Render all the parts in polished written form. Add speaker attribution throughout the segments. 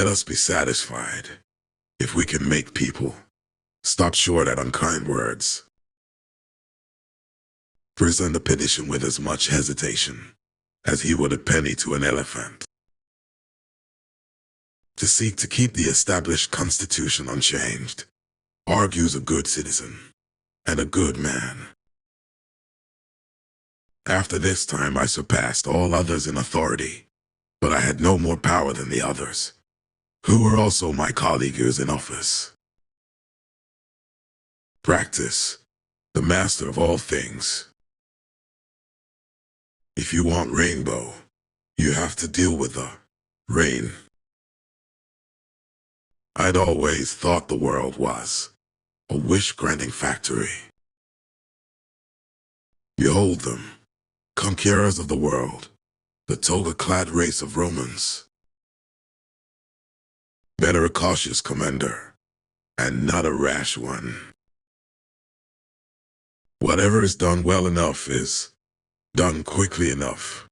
Speaker 1: Let us be satisfied if we can make people stop short at unkind words. Present the petition with as much hesitation as he would a penny to an elephant. To seek to keep the established constitution unchanged argues a good citizen and a good man. After this time I surpassed all others in authority, but I had no more power than the others, who were also my colleagues in office. Practice, the master of all things. If you want rainbow, you have to deal with the rain. I'd always thought the world was a wish-granting factory. Behold them, conquerors of the world, the toga-clad race of Romans. Better a cautious commander, and not a rash one. Whatever is done well enough is done quickly enough.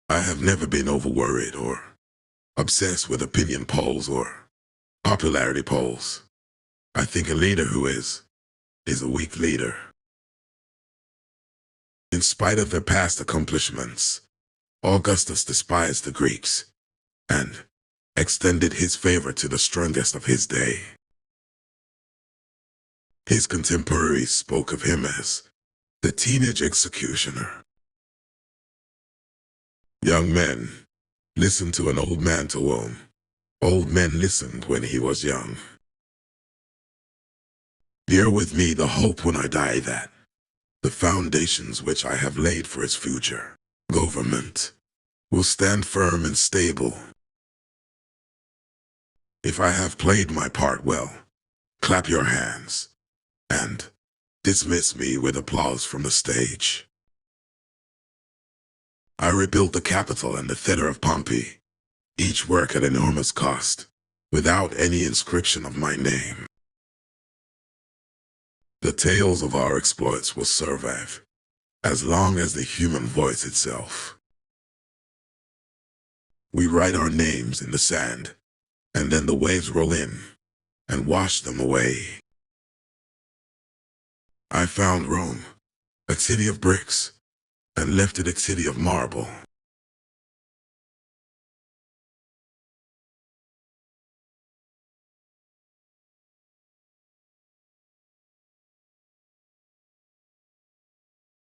Speaker 1: I have never been over-worried or obsessed with opinion polls or popularity polls. I think a leader who is a weak leader. In spite of their past accomplishments, Augustus despised the Greeks and extended his favor to the strongest of his day. His contemporaries spoke of him as the teenage executioner. Young men, listen to an old man to whom old men listened when he was young. Bear with me the hope when I die that the foundations which I have laid for its future government will stand firm and stable. If I have played my part well, clap your hands and dismiss me with applause from the stage. I rebuilt the Capitol and the theater of Pompey, each work at enormous cost, without any inscription of my name. The tales of our exploits will survive as long as the human voice itself. We write our names in the sand, and then the waves roll in and wash them away. I found Rome, a city of bricks, and left it a city of marble.